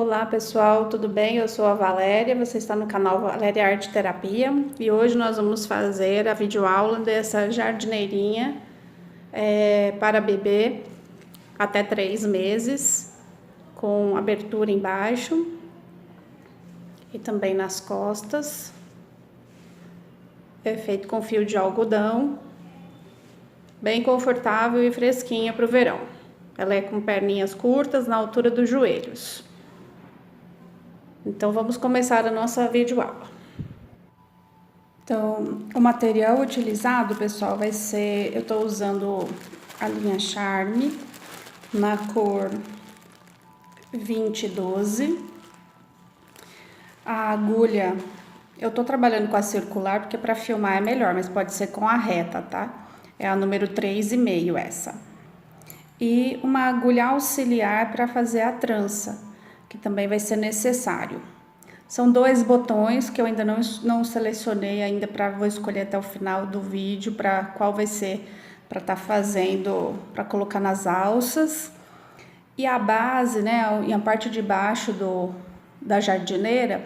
Olá pessoal, tudo bem? Eu sou a Valéria, você está no canal Valéria Arte Terapia e hoje nós vamos fazer a videoaula dessa jardineirinha para bebê até 3 meses, com abertura embaixo e também nas costas. É feito com fio de algodão, bem confortável e fresquinha para o verão. Ela é com perninhas curtas na altura dos joelhos. Então, vamos começar a nossa videoaula. Então, o material utilizado, pessoal, vai ser... Eu tô usando a linha Charme na cor 2012. A agulha, eu tô trabalhando com a circular, porque para filmar é melhor, mas pode ser com a reta, tá? É a número 3,5 essa. E uma agulha auxiliar para fazer a trança, que também vai ser necessário. São 2 botões que eu ainda não selecionei ainda, vou escolher até o final do vídeo para qual vai ser para estar fazendo, para colocar nas alças. E a base, né, e a parte de baixo da jardineira,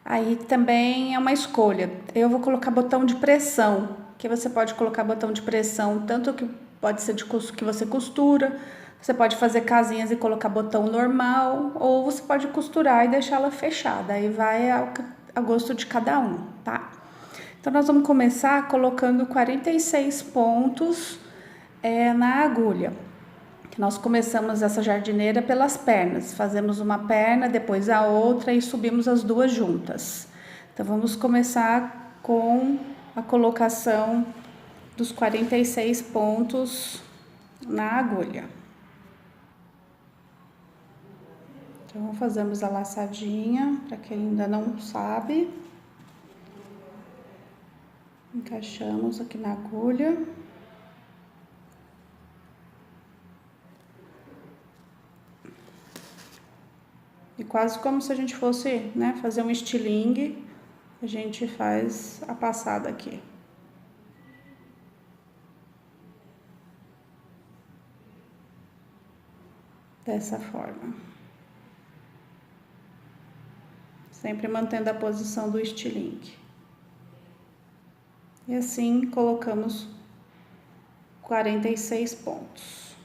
aí também é uma escolha. Eu vou colocar botão de pressão, que você pode colocar botão de pressão, tanto que pode ser que você costura. Você pode fazer casinhas e colocar botão normal, ou você pode costurar e deixar ela fechada, aí vai a gosto de cada um, tá? Então, nós vamos começar colocando 46 pontos na agulha. Nós começamos essa jardineira pelas pernas, fazemos uma perna, depois a outra e subimos as duas juntas. Então, vamos começar com a colocação dos 46 pontos na agulha. Então, fazemos a laçadinha, para quem ainda não sabe. Encaixamos aqui na agulha. E quase como se a gente fosse, né, fazer um estilingue, a gente faz a passada aqui. Dessa forma. Sempre mantendo a posição do estilingue. E assim colocamos 46 pontos.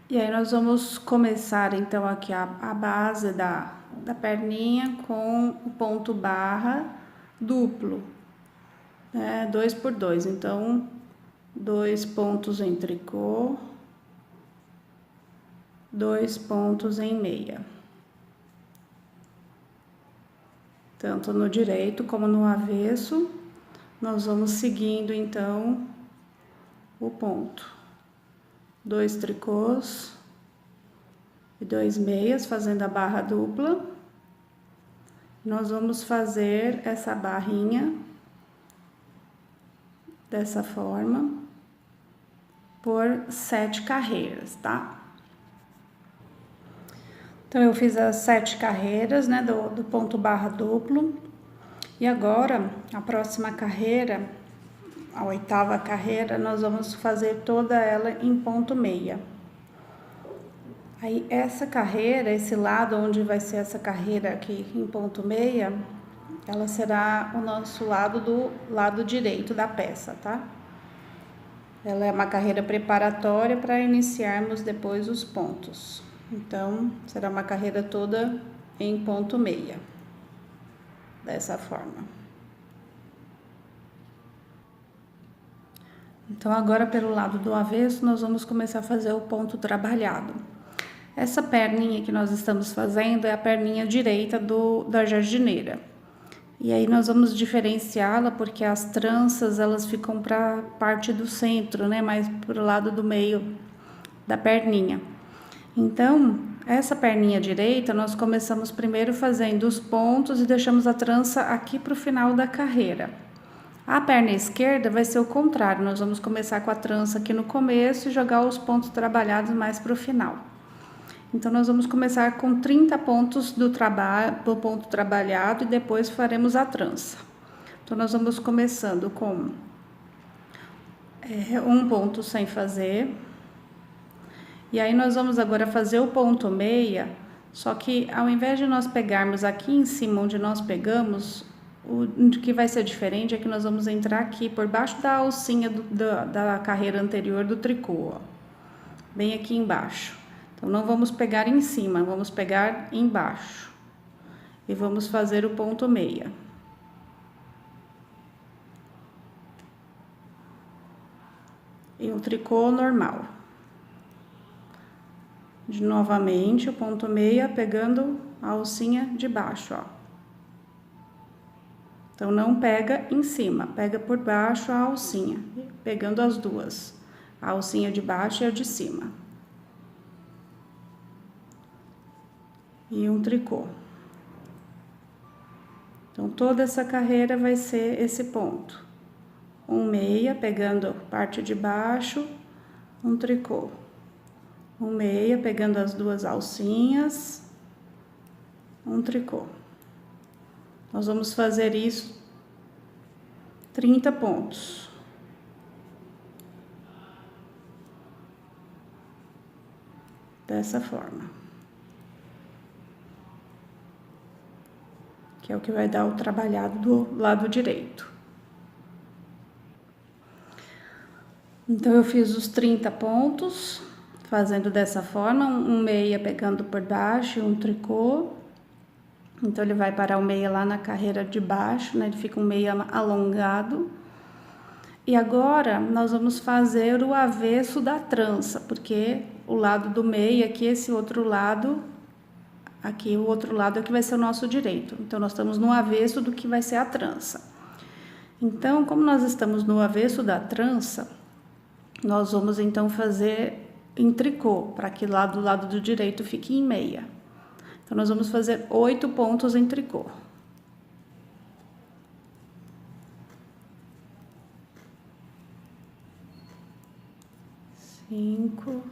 E aí nós vamos começar então aqui a base da perninha com o ponto barra duplo, né? 2 por 2, então 2 pontos em tricô, 2 pontos em meia, tanto no direito como no avesso. Nós vamos seguindo então o ponto, 2 tricôs e 2 meias, fazendo a barra dupla. Nós vamos fazer essa barrinha dessa forma por 7 carreiras, tá? Então, eu fiz as 7 carreiras, né, do ponto barra duplo. E agora, a próxima carreira, a 8ª carreira, nós vamos fazer toda ela em ponto meia. Aí, essa carreira, esse lado onde vai ser essa carreira aqui em ponto meia, ela será o nosso lado do lado direito da peça, tá? Ela é uma carreira preparatória para iniciarmos depois os pontos. Então, será uma carreira toda em ponto meia, dessa forma. Então, agora pelo lado do avesso, nós vamos começar a fazer o ponto trabalhado. Essa perninha que nós estamos fazendo é a perninha direita da jardineira. E aí, nós vamos diferenciá-la, porque as tranças, elas ficam para a parte do centro, né? Mais pro lado do meio da perninha. Então, essa perninha direita, nós começamos primeiro fazendo os pontos e deixamos a trança aqui pro final da carreira. A perna esquerda vai ser o contrário, nós vamos começar com a trança aqui no começo e jogar os pontos trabalhados mais pro final. Então, nós vamos começar com 30 pontos do ponto trabalhado e depois faremos a trança. Então, nós vamos começando com um ponto sem fazer. E aí nós vamos agora fazer o ponto meia, só que ao invés de nós pegarmos aqui em cima onde nós pegamos, o que vai ser diferente é que nós vamos entrar aqui por baixo da alcinha da carreira anterior do tricô, ó, bem aqui embaixo. Então não vamos pegar em cima, vamos pegar embaixo e vamos fazer o ponto meia. E um tricô normal. Novamente o ponto meia pegando a alcinha de baixo, ó. Então não pega em cima, pega por baixo a alcinha, pegando as duas, a alcinha de baixo e a de cima. E um tricô. Então toda essa carreira vai ser esse ponto. Um meia pegando parte de baixo, um tricô. Um meia pegando as duas alcinhas, um tricô. Nós vamos fazer isso 30 pontos. Dessa forma. Que é o que vai dar o trabalhado do lado direito. Então eu fiz os 30 pontos. Fazendo dessa forma, um meia pegando por baixo e um tricô. Então, ele vai parar o meia lá na carreira de baixo, né? Ele fica um meia alongado. E agora, nós vamos fazer o avesso da trança, porque o lado do meia aqui, esse outro lado, aqui o outro lado é que vai ser o nosso direito. Então, nós estamos no avesso do que vai ser a trança. Então, como nós estamos no avesso da trança, nós vamos então fazer em tricô, para que lá do lado do direito fique em meia. Então, nós vamos fazer 8 pontos em tricô. Cinco,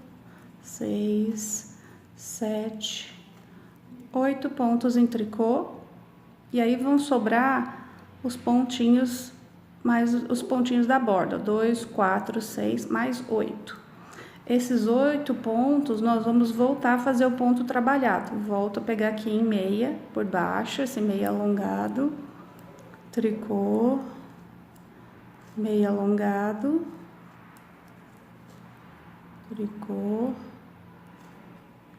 6, 7, 8 pontos em tricô. E aí vão sobrar os pontinhos, mais os pontinhos da borda. 2, 4, 6, mais 8. Esses 8 pontos, nós vamos voltar a fazer o ponto trabalhado. Volto a pegar aqui em meia, por baixo, esse meia alongado. Tricô. Meia alongado. Tricô.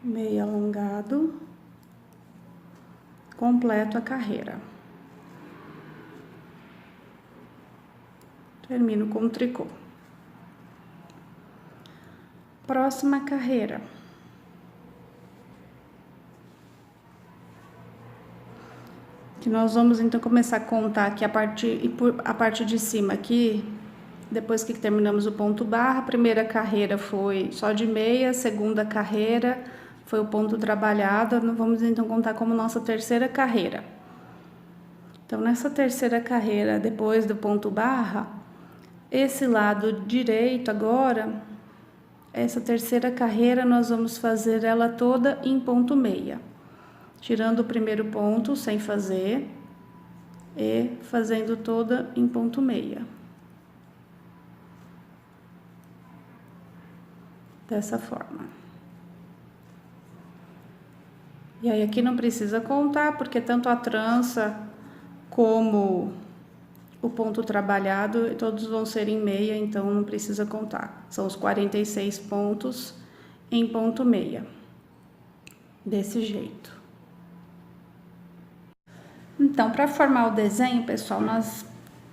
Meia alongado. Completo a carreira. Termino com o tricô. Próxima carreira. Que nós vamos então começar a contar aqui a parte de cima aqui, depois que terminamos o ponto barra. A primeira carreira foi só de meia, a segunda carreira foi o ponto trabalhado. Vamos então contar como nossa terceira carreira. Então, nessa terceira carreira, depois do ponto barra, esse lado direito agora, essa terceira carreira, nós vamos fazer ela toda em ponto meia. Tirando o primeiro ponto sem fazer e fazendo toda em ponto meia. Dessa forma. E aí aqui não precisa contar, porque tanto a trança como o ponto trabalhado, todos vão ser em meia, então não precisa contar. São os 46 pontos em ponto meia. Desse jeito. Então, para formar o desenho, pessoal,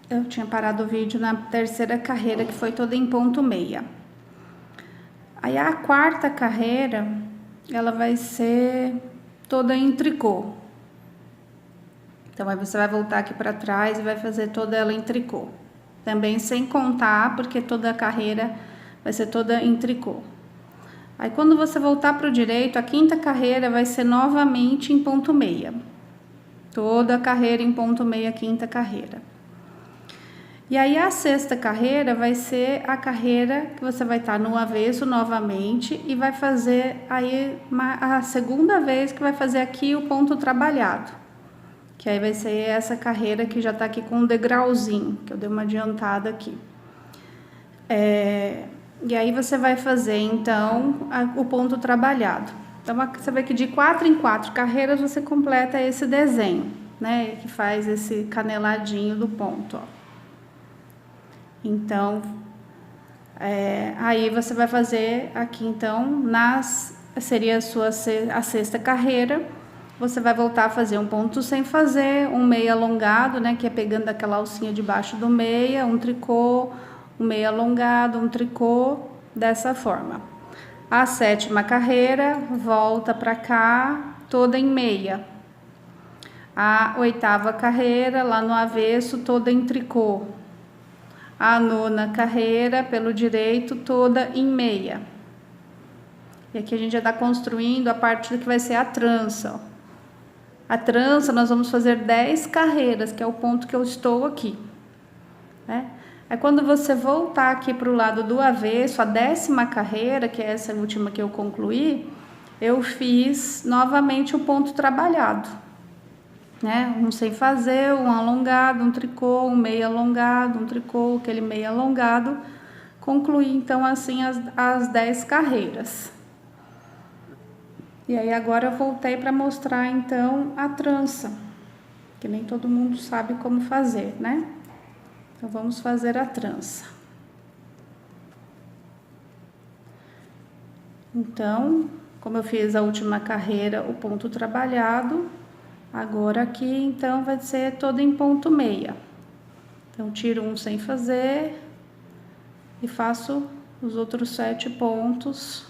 eu tinha parado o vídeo na terceira carreira, que foi toda em ponto meia. Aí a quarta carreira, ela vai ser toda em tricô. Então, aí você vai voltar aqui para trás e vai fazer toda ela em tricô. Também sem contar, porque toda a carreira vai ser toda em tricô. Aí, quando você voltar para o direito, a quinta carreira vai ser novamente em ponto meia. Toda a carreira em ponto meia, quinta carreira. E aí, a sexta carreira vai ser a carreira que você vai estar no avesso novamente e vai fazer aí a segunda vez que vai fazer aqui o ponto trabalhado. Que aí vai ser essa carreira que já tá aqui com um degrauzinho, que eu dei uma adiantada aqui. E aí você vai fazer, então, o ponto trabalhado. Então, você vê que de 4 em 4 carreiras você completa esse desenho, né? Que faz esse caneladinho do ponto, ó. Então, aí você vai fazer aqui, então, seria a sexta carreira. Você vai voltar a fazer um ponto sem fazer, um meia alongado, né? Que é pegando aquela alcinha debaixo do meia, um tricô, um meia alongado, um tricô, dessa forma. A sétima carreira, volta para cá, toda em meia. A oitava carreira, lá no avesso, toda em tricô. A nona carreira, pelo direito, toda em meia. E aqui a gente já está construindo a parte que vai ser a trança, ó. A trança, nós vamos fazer 10 carreiras, que é o ponto que eu estou aqui, né? Aí, quando você voltar aqui para o lado do avesso, a 10ª carreira, que é essa última que eu concluí, eu fiz novamente o ponto trabalhado, né? Um sem fazer, um alongado, um tricô, um meio alongado, um tricô, aquele meio alongado. Concluí, então, assim, as 10 carreiras. E aí, agora eu voltei para mostrar, então, a trança, que nem todo mundo sabe como fazer, né? Então, vamos fazer a trança. Então, como eu fiz a última carreira, o ponto trabalhado, agora aqui, então, vai ser todo em ponto meia. Então, tiro um sem fazer e faço os outros 7 pontos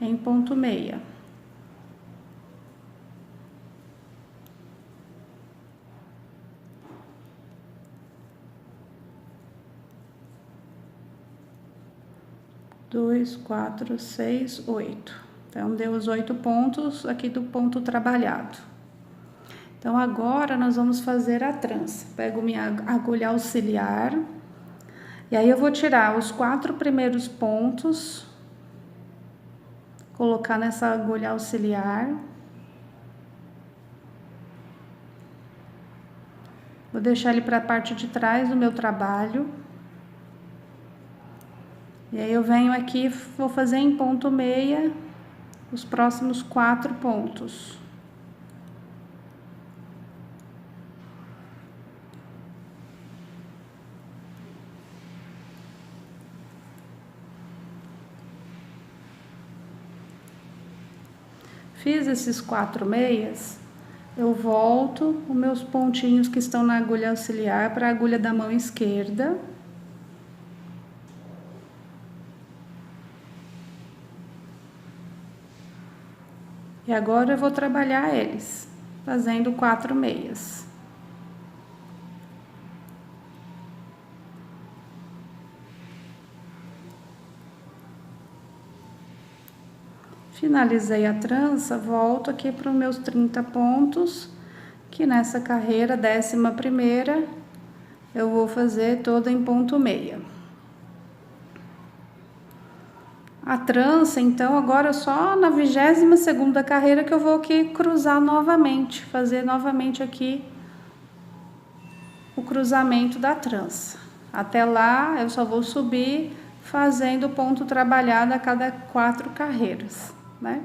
em ponto meia. Dois, 4, 6, 8. Então, deu os 8 pontos aqui do ponto trabalhado. Então, agora nós vamos fazer a trança. Pego minha agulha auxiliar. E aí, eu vou tirar os 4 primeiros pontos. Colocar nessa agulha auxiliar. Vou deixar ele para a parte de trás do meu trabalho. E aí, eu venho aqui, vou fazer em ponto meia os próximos 4 pontos. Fiz esses 4 meias, eu volto os meus pontinhos que estão na agulha auxiliar para a agulha da mão esquerda. E agora eu vou trabalhar eles, fazendo 4 meias. Finalizei a trança, volto aqui para os meus 30 pontos, que nessa carreira 11ª, eu vou fazer toda em ponto meia. A trança, então, agora só na 22ª carreira que eu vou aqui cruzar novamente, fazer novamente aqui o cruzamento da trança. Até lá, eu só vou subir fazendo ponto trabalhado a cada 4 carreiras, né?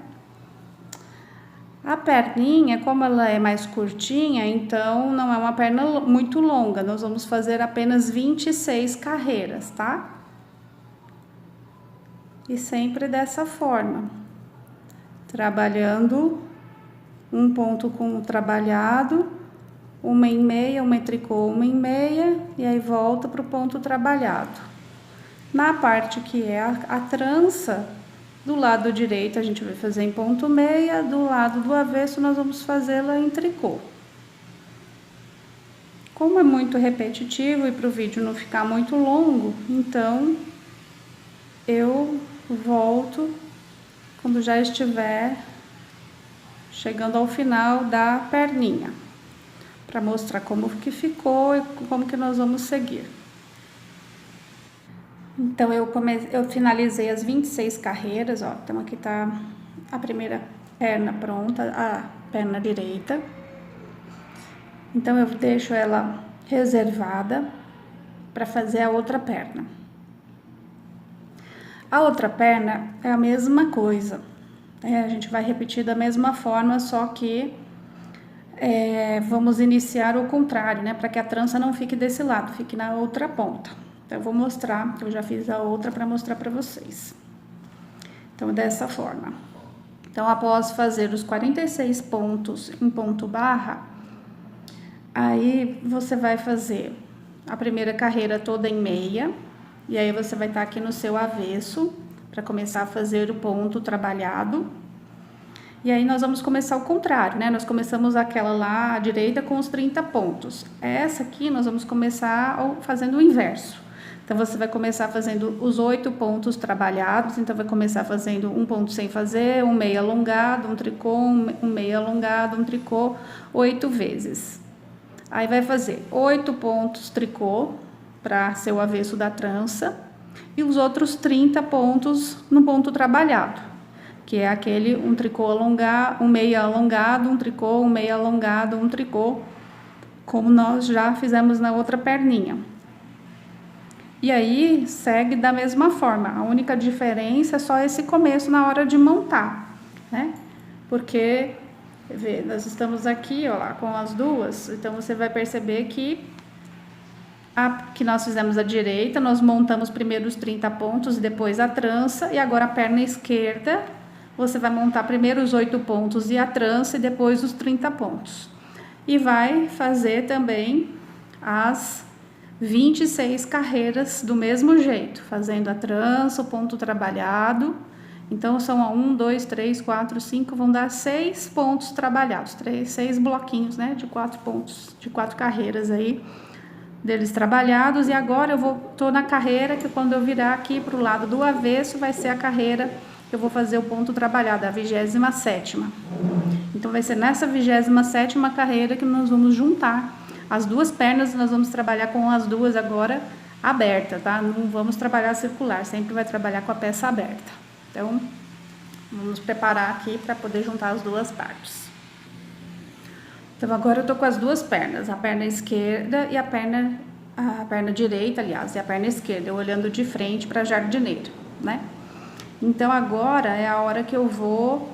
A perninha, como ela é mais curtinha, então não é uma perna muito longa, nós vamos fazer apenas 26 carreiras, tá? E sempre dessa forma, trabalhando um ponto com o trabalhado, uma em meia, uma em tricô, uma em meia, e aí volta para o ponto trabalhado. Na parte que é a trança, do lado direito a gente vai fazer em ponto meia, do lado do avesso nós vamos fazê-la em tricô. Como é muito repetitivo e para o vídeo não ficar muito longo, então eu volto quando já estiver chegando ao final da perninha, para mostrar como que ficou e como que nós vamos seguir. Então, eu finalizei as 26 carreiras, ó. Então, aqui tá a primeira perna pronta, a perna direita. Então, eu deixo ela reservada para fazer a outra perna. A outra perna é a mesma coisa, a gente vai repetir da mesma forma, só que vamos iniciar o contrário, né? Para que a trança não fique desse lado, fique na outra ponta. Então, eu vou mostrar, eu já fiz a outra para mostrar para vocês. Então, dessa forma. Então, após fazer os 46 pontos em ponto barra, aí você vai fazer a primeira carreira toda em meia, e aí você vai estar aqui no seu avesso, para começar a fazer o ponto trabalhado. E aí nós vamos começar o contrário, né? Nós começamos aquela lá à direita com os 30 pontos. Essa aqui nós vamos começar fazendo o inverso. Então, você vai começar fazendo os 8 pontos trabalhados. Então, vai começar fazendo um ponto sem fazer, um meio alongado, um tricô, um meio alongado, um tricô, 8 vezes. Aí, vai fazer 8 pontos tricô para ser o avesso da trança. E os outros 30 pontos no ponto trabalhado, que é aquele um tricô alongado, um meio alongado, um tricô, um meio alongado, um tricô, como nós já fizemos na outra perninha. E aí, segue da mesma forma. A única diferença é só esse começo na hora de montar, né? Porque, vê, nós estamos aqui, ó, lá, com as duas. Então, você vai perceber que nós fizemos a direita, nós montamos primeiro os 30 pontos, depois a trança. E agora, a perna esquerda, você vai montar primeiro os 8 pontos e a trança, e depois os 30 pontos. E vai fazer também as 26 carreiras do mesmo jeito, fazendo a trança, o ponto trabalhado. Então, são 1, 2, 3, 4, 5, vão dar 6 pontos trabalhados, 6 bloquinhos, né, de 4 pontos, de 4 carreiras aí, deles trabalhados. E agora eu tô na carreira que quando eu virar aqui pro lado do avesso, vai ser a carreira que eu vou fazer o ponto trabalhado, a 27ª. Então, vai ser nessa 27ª carreira que nós vamos juntar as duas pernas. Nós vamos trabalhar com as duas agora aberta, tá? Não vamos trabalhar circular, sempre vai trabalhar com a peça aberta. Então, vamos preparar aqui para poder juntar as duas partes. Então, agora eu tô com as duas pernas, a perna esquerda e a perna direita, aliás, e a perna esquerda, eu olhando de frente para a jardineira, né? Então, agora é a hora que eu vou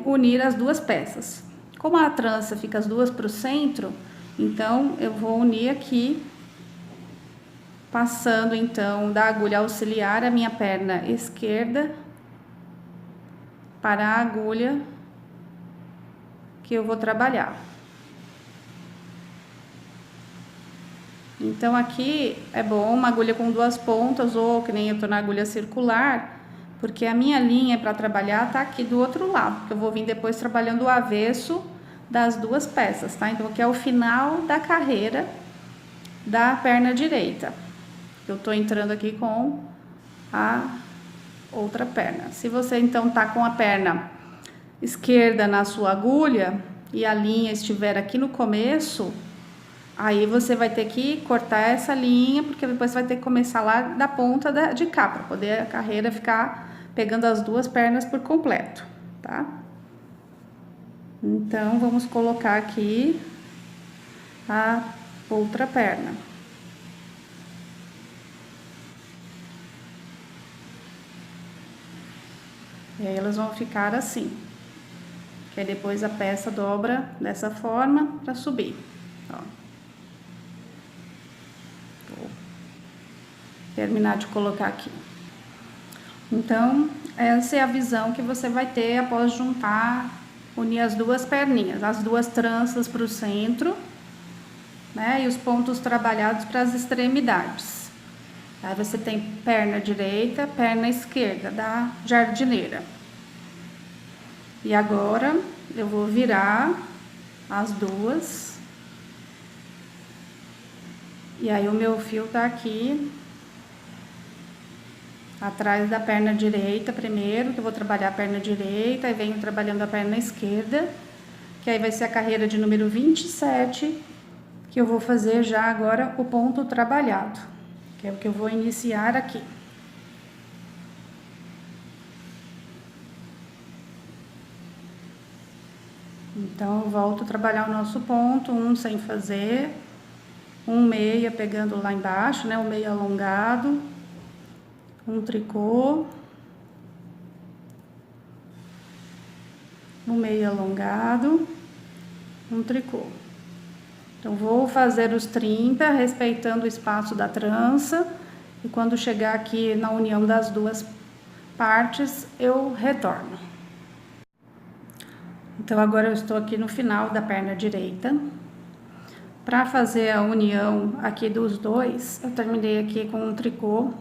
unir as duas peças. Como a trança fica as duas para o centro, então eu vou unir aqui, passando então da agulha auxiliar a minha perna esquerda para a agulha que eu vou trabalhar. Então, aqui é bom uma agulha com duas pontas, ou que nem eu tô na agulha circular, porque a minha linha para trabalhar tá aqui do outro lado, que eu vou vir depois trabalhando o avesso das duas peças, tá? Então, aqui é o final da carreira da perna direita. Eu tô entrando aqui com a outra perna. Se você, então, tá com a perna esquerda na sua agulha e a linha estiver aqui no começo, aí você vai ter que cortar essa linha, porque depois você vai ter que começar lá da ponta de cá, para poder a carreira ficar pegando as duas pernas por completo, tá? Então, vamos colocar aqui a outra perna. E aí, elas vão ficar assim. Que aí depois a peça dobra dessa forma para subir, ó. Vou terminar de colocar aqui. Então, essa é a visão que você vai ter após juntar, unir as duas perninhas, as duas tranças para o centro, né? E os pontos trabalhados para as extremidades. Aí você tem perna direita, perna esquerda da jardineira. E agora eu vou virar as duas. E aí o meu fio tá aqui atrás da perna direita primeiro, que eu vou trabalhar a perna direita, e venho trabalhando a perna esquerda, que aí vai ser a carreira de número 27, que eu vou fazer já agora o ponto trabalhado, que é o que eu vou iniciar aqui. Então, eu volto a trabalhar o nosso ponto, um sem fazer, um meia pegando lá embaixo, né, o meio alongado, um tricô, um meio alongado, um tricô. Então, vou fazer os 30, respeitando o espaço da trança, e quando chegar aqui na união das duas partes, eu retorno. Então, agora eu estou aqui no final da perna direita. Para fazer a união aqui dos dois, eu terminei aqui com um tricô,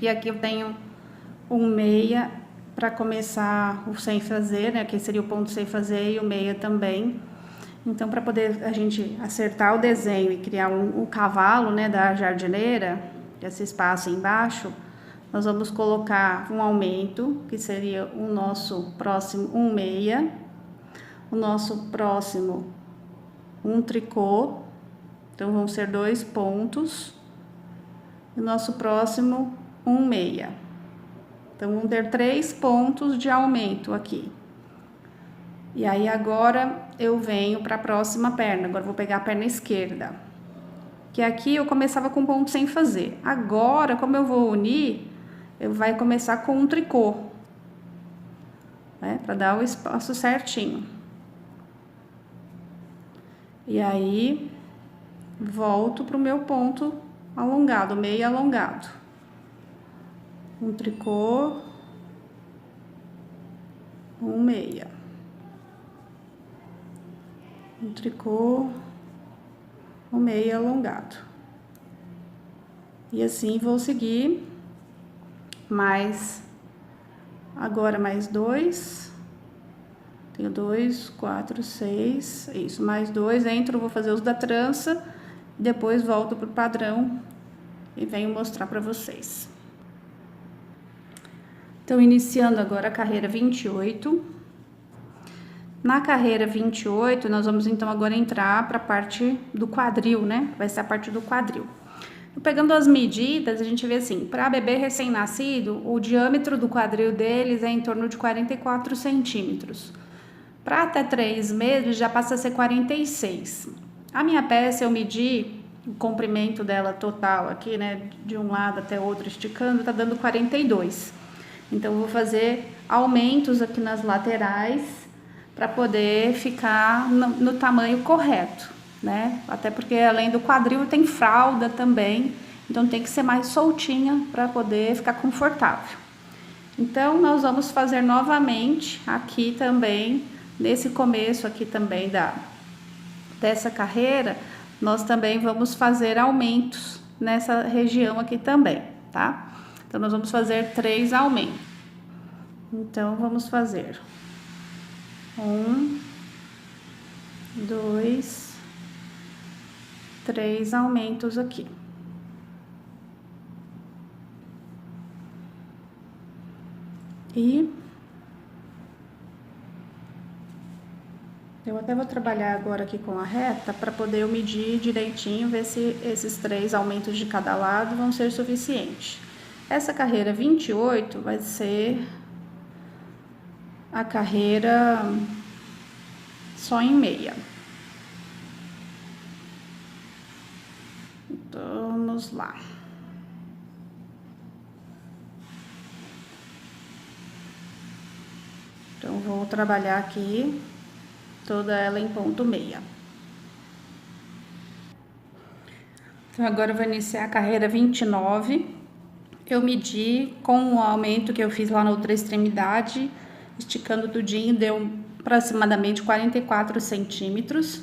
e aqui eu tenho um meia para começar o sem fazer, né? Aqui seria o ponto sem fazer e o meia também. Então, para poder a gente acertar o desenho e criar o cavalo, né, da jardineira, esse espaço embaixo, nós vamos colocar um aumento, que seria o nosso próximo um meia, o nosso próximo um tricô, então vão ser 2 pontos, e o nosso próximo um meia. Então, vão ter 3 pontos de aumento aqui. E aí, agora eu venho para a próxima perna. Agora, vou pegar a perna esquerda. Que aqui eu começava com ponto sem fazer. Agora, como eu vou unir, eu vai começar com um tricô, né? Para dar o espaço certinho. E aí, volto pro meu ponto alongado, meio alongado. Um tricô, um meia. Um tricô, um meio alongado. E assim vou seguir agora mais 2. Tenho 2, 4, 6, isso, mais 2, entro, vou fazer os da trança, depois volto pro padrão e venho mostrar para vocês. Então, iniciando agora a carreira 28. Na carreira 28, nós vamos então agora entrar para a parte do quadril, né? Vai ser a parte do quadril. Pegando as medidas, a gente vê assim, para bebê recém-nascido, o diâmetro do quadril deles é em torno de 44 centímetros. Para até 3 meses, já passa a ser 46. A minha peça, eu medi o comprimento dela total aqui, né? De um lado até o outro, esticando, tá dando 42. Então, eu vou fazer aumentos aqui nas laterais, para poder ficar no tamanho correto, né? Até porque além do quadril tem fralda também, então tem que ser mais soltinha para poder ficar confortável. Então, nós vamos fazer novamente aqui também, nesse começo aqui também dessa carreira, nós também vamos fazer aumentos nessa região aqui também, tá? Então, nós vamos fazer 3 aumentos. Então, vamos fazer 1, 2, 3 aumentos aqui. E eu até vou trabalhar agora aqui com a reta para poder eu medir direitinho, ver se esses 3 aumentos de cada lado vão ser suficientes. Essa carreira 28 vai ser a carreira só em meia. Vamos lá. Então, vou trabalhar aqui toda ela em ponto meia. Então, agora eu vou iniciar a carreira 29. Eu medi com o aumento que eu fiz lá na outra extremidade, esticando tudinho, deu aproximadamente 44 centímetros.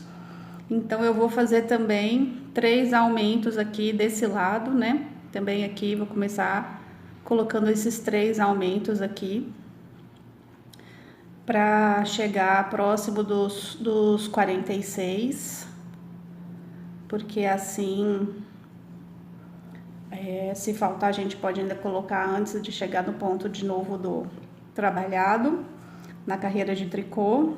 Então, eu vou fazer também 3 aumentos aqui desse lado, né? Também aqui, vou começar colocando esses 3 aumentos aqui, para chegar próximo dos 46, porque assim, se faltar, a gente pode ainda colocar antes de chegar no ponto de novo do trabalhado, na carreira de tricô.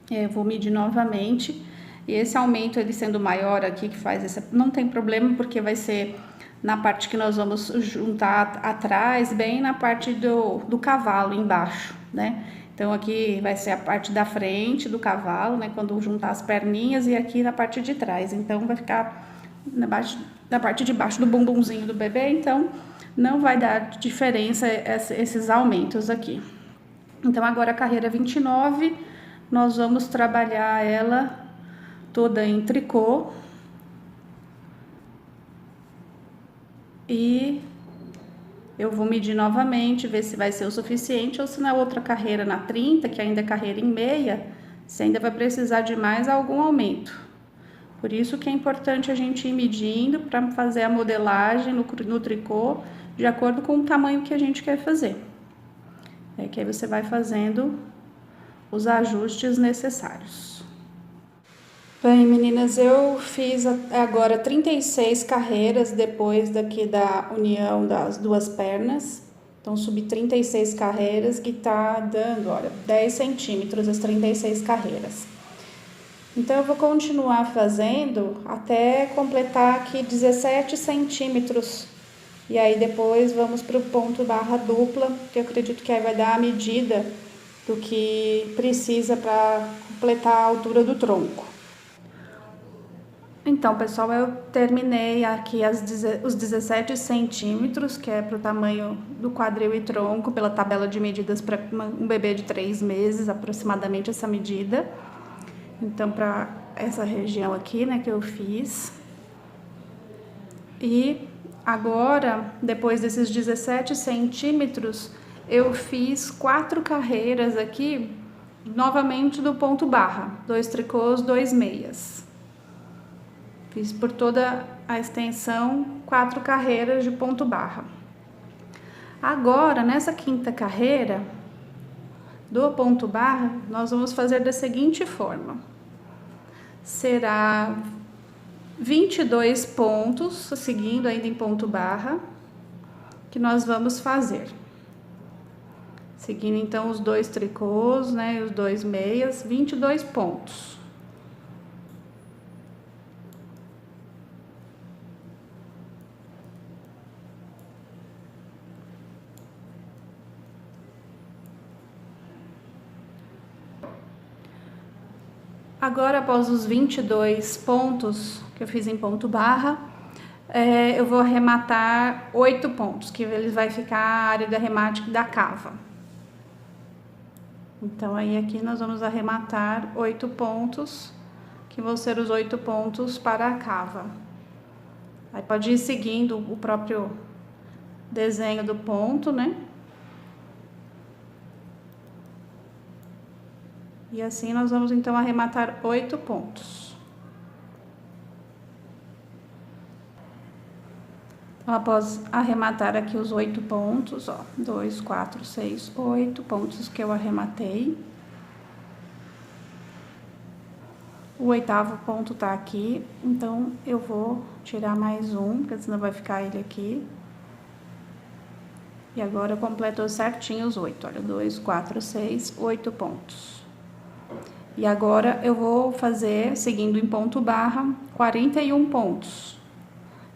Eu vou medir novamente, e esse aumento, ele sendo maior aqui, que faz esse, não tem problema, porque vai ser na parte que nós vamos juntar atrás, bem na parte do cavalo embaixo, né? Então, aqui vai ser a parte da frente do cavalo, né? Quando juntar as perninhas, e aqui na parte de trás. Então, vai ficar na parte de baixo do bumbumzinho do bebê, então não vai dar diferença esses aumentos aqui. Então, agora a carreira 29, nós vamos trabalhar ela toda em tricô. E eu vou medir novamente, ver se vai ser o suficiente ou se na outra carreira, na 30, que ainda é carreira em meia, se ainda vai precisar de mais algum aumento. Por isso que é importante a gente ir medindo para fazer a modelagem no tricô de acordo com o tamanho que a gente quer fazer. É que aí você vai fazendo os ajustes necessários. Bem, meninas, eu fiz agora 36 carreiras depois daqui da união das duas pernas. Então, subi 36 carreiras, que tá dando, olha, 10 centímetros as 36 carreiras. Então, eu vou continuar fazendo até completar aqui 17 centímetros. E aí, depois, vamos para o ponto barra dupla, que eu acredito que aí vai dar a medida do que precisa para completar a altura do tronco. Então, pessoal, eu terminei aqui os 17 centímetros, que é para o tamanho do quadril e tronco, pela tabela de medidas para um bebê de 3 meses, aproximadamente essa medida. Então, para essa região aqui, né, que eu fiz. E agora, depois desses 17 centímetros, eu fiz 4 carreiras aqui, novamente do ponto barra, 2 tricôs, 2 meias. Fiz por toda a extensão 4 carreiras de ponto barra. Agora, nessa quinta carreira do ponto barra, nós vamos fazer da seguinte forma. Será 22 pontos, seguindo ainda em ponto barra, que nós vamos fazer. Seguindo então os 2 tricôs, né, e os 2 meias, 22 pontos. Agora, após os 22 pontos que eu fiz em ponto barra, eu vou arrematar 8 pontos, que ele vai ficar a área de arremate da cava. Então, aí aqui nós vamos arrematar 8 pontos, que vão ser os 8 pontos para a cava. Aí pode ir seguindo o próprio desenho do ponto, né? E assim nós vamos então arrematar 8 pontos. Então, após arrematar aqui os 8 pontos, ó, 2, 4, 6, 8 pontos que eu arrematei. O 8º ponto tá aqui, então eu vou tirar mais um, porque senão vai ficar ele aqui. E agora eu completo certinho os 8, olha, 2, 4, 6, 8 pontos. E agora eu vou fazer, seguindo em ponto barra, 41 pontos,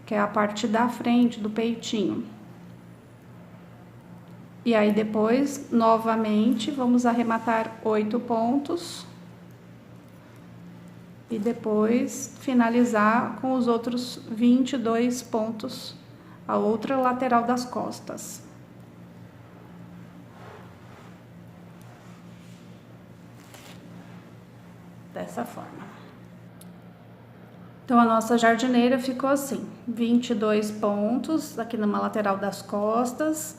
que é a parte da frente do peitinho. E aí depois, novamente, vamos arrematar 8 pontos. E depois finalizar com os outros 22 pontos, a outra lateral das costas. Dessa forma. Então, a nossa jardineira ficou assim, 22 pontos aqui numa lateral das costas,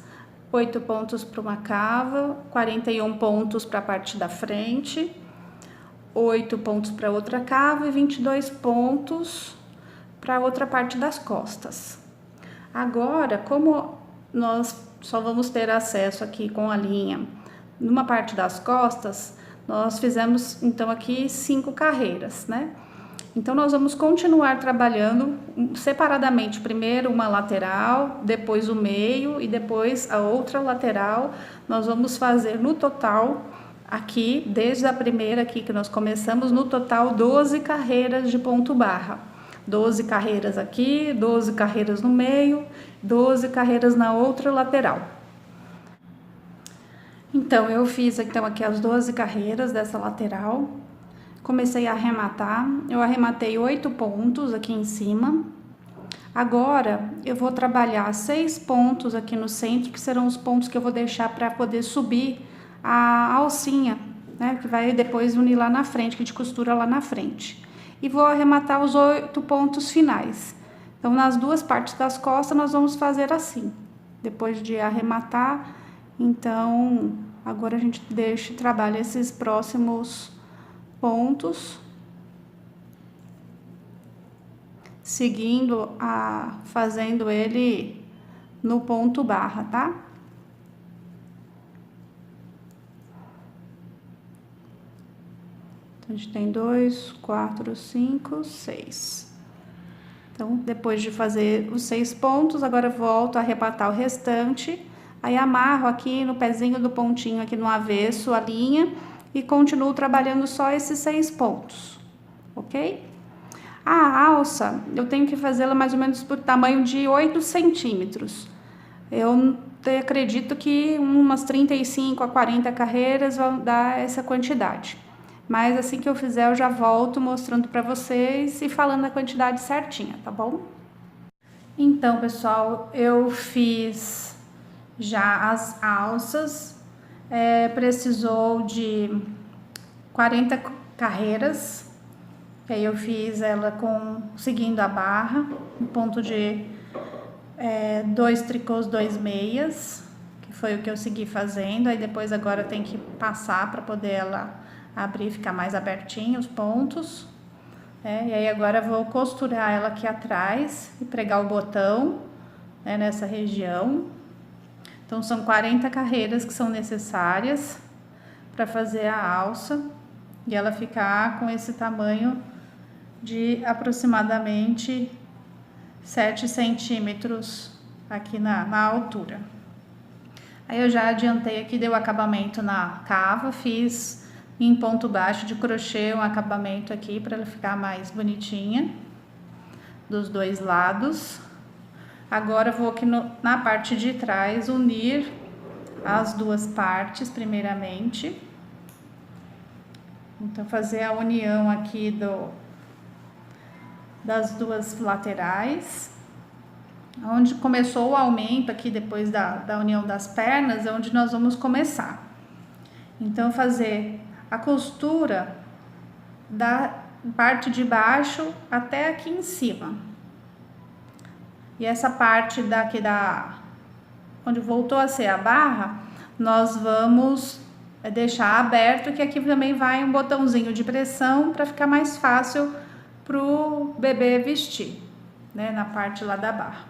8 pontos para uma cava, 41 pontos para a parte da frente, 8 pontos para outra cava e 22 pontos para outra parte das costas. Agora, como nós só vamos ter acesso aqui com a linha numa parte das costas, nós fizemos, então, aqui 5 carreiras, né? Então, nós vamos continuar trabalhando separadamente, primeiro uma lateral, depois o meio e depois a outra lateral. Nós vamos fazer no total, aqui, desde a primeira aqui que nós começamos, no total 12 carreiras de ponto barra. 12 carreiras aqui, 12 carreiras no meio, 12 carreiras na outra lateral. Então, eu fiz então aqui as 12 carreiras dessa lateral, comecei a arrematar, eu arrematei 8 pontos aqui em cima, Agora, eu vou trabalhar 6 pontos aqui no centro, que serão os pontos que eu vou deixar para poder subir a alcinha, né? Que vai depois unir lá na frente, que a gente costura lá na frente. E vou arrematar os 8 pontos finais. Então, nas duas partes das costas, nós vamos fazer assim. Depois de arrematar, então, agora a gente trabalha esses próximos pontos, seguindo fazendo ele no ponto barra, tá? Então, a gente tem 2, 4, 5, 6. Então, depois de fazer os 6 pontos, agora eu volto a arrematar o restante. Aí amarro aqui no pezinho do pontinho, aqui no avesso, a linha, e continuo trabalhando só esses 6 pontos, ok? A alça, eu tenho que fazê-la mais ou menos por tamanho de 8 centímetros. Eu acredito que umas 35 a 40 carreiras vão dar essa quantidade. Mas assim que eu fizer, eu já volto mostrando para vocês e falando a quantidade certinha, tá bom? Então, pessoal, eu fiz já as alças. Precisou de 40 carreiras. Aí eu fiz ela seguindo a barra, no ponto de 2 tricôs, 2 meias, que foi o que eu segui fazendo. Aí depois agora tem que passar para poder ela abrir e ficar mais abertinho os pontos. E aí agora eu vou costurar ela aqui atrás e pregar o botão, né, nessa região. Então são 40 carreiras que são necessárias para fazer a alça e ela ficar com esse tamanho de aproximadamente 7 centímetros aqui na altura. Aí eu já adiantei aqui, dei o acabamento na cava, fiz em ponto baixo de crochê um acabamento aqui para ela ficar mais bonitinha dos dois lados. Agora eu vou aqui na parte de trás unir as duas partes primeiramente. Então fazer a união aqui das duas laterais. Onde começou o aumento aqui depois da união das pernas é onde nós vamos começar. Então fazer a costura da parte de baixo até aqui em cima. E essa parte daqui onde voltou a ser a barra, nós vamos deixar aberto, que aqui também vai um botãozinho de pressão para ficar mais fácil pro bebê vestir, né, na parte lá da barra.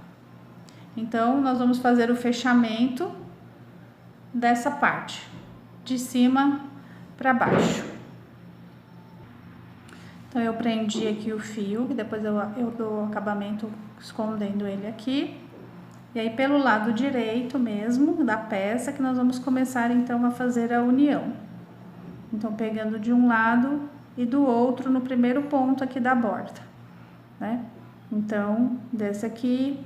Então, nós vamos fazer o fechamento dessa parte, de cima para baixo. Então, eu prendi aqui o fio, que depois eu dou o acabamento escondendo ele aqui. E aí, pelo lado direito mesmo da peça, que nós vamos começar, então, a fazer a união. Então, pegando de um lado e do outro no primeiro ponto aqui da borda, né? Então, desce aqui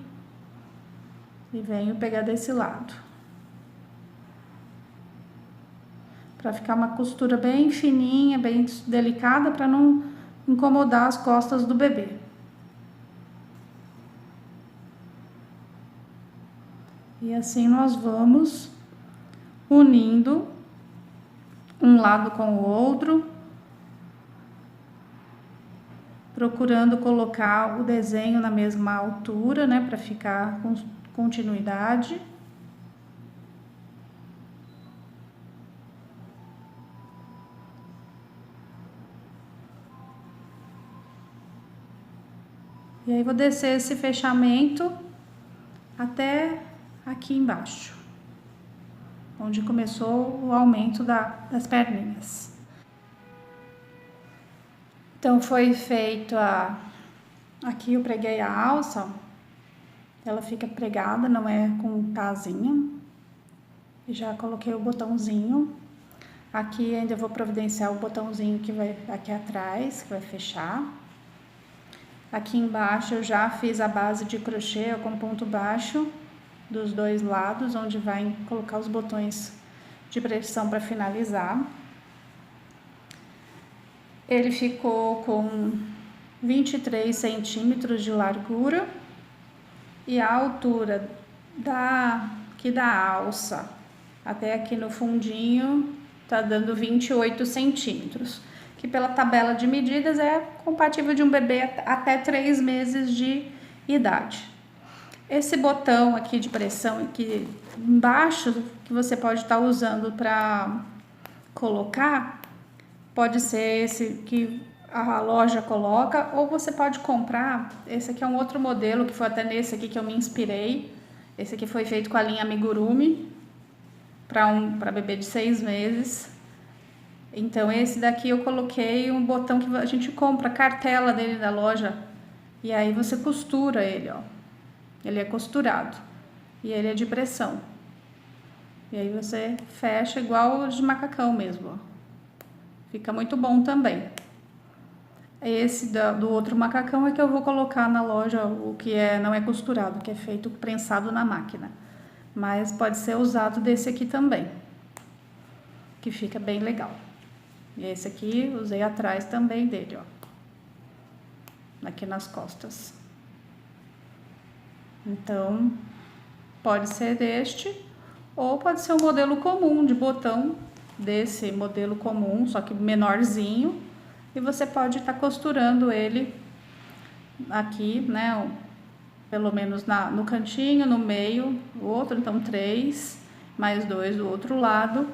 e venho pegar desse lado. Pra ficar uma costura bem fininha, bem delicada, para não incomodar as costas do bebê. E assim nós vamos unindo um lado com o outro, procurando colocar o desenho na mesma altura, né, para ficar com continuidade. E aí vou descer esse fechamento até aqui embaixo, onde começou o aumento das perninhas. Então foi feito aqui eu preguei a alça, ela fica pregada, não é com casinha. E já coloquei o botãozinho. Aqui ainda vou providenciar o botãozinho que vai aqui atrás, que vai fechar. Aqui embaixo eu já fiz a base de crochê com ponto baixo dos dois lados, onde vai colocar os botões de pressão para finalizar. Ele ficou com 23 centímetros de largura E a altura aqui da alça até aqui no fundinho tá dando 28 centímetros, que pela tabela de medidas é compatível de um bebê até 3 meses de idade. Esse botão aqui de pressão aqui embaixo, que você pode estar usando para colocar, pode ser esse que a loja coloca, ou você pode comprar. Esse aqui é um outro modelo, que foi até nesse aqui que eu me inspirei. Esse aqui foi feito com a linha Amigurumi, para bebê de 6 meses. Então esse daqui eu coloquei um botão que a gente compra a cartela dele da loja, e aí você costura ele, ó. Ele é costurado e ele é de pressão. E aí você fecha igual o de macacão mesmo, ó. Fica muito bom também. Esse do outro macacão é que eu vou colocar na loja, o que não é costurado, que é feito prensado na máquina. Mas pode ser usado desse aqui também, que fica bem legal. E esse aqui usei atrás também dele, ó, aqui nas costas. Então, pode ser deste, ou pode ser um modelo comum de botão, desse modelo comum, só que menorzinho. E você pode estar costurando ele aqui, né, pelo menos no cantinho, no meio, o outro, então 3, mais 2 do outro lado,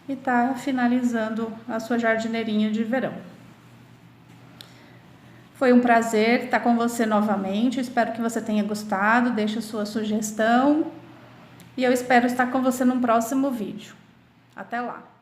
e tá finalizando a sua jardineirinha de verão. Foi um prazer estar com você novamente, espero que você tenha gostado, deixe a sua sugestão, e eu espero estar com você num próximo vídeo. Até lá!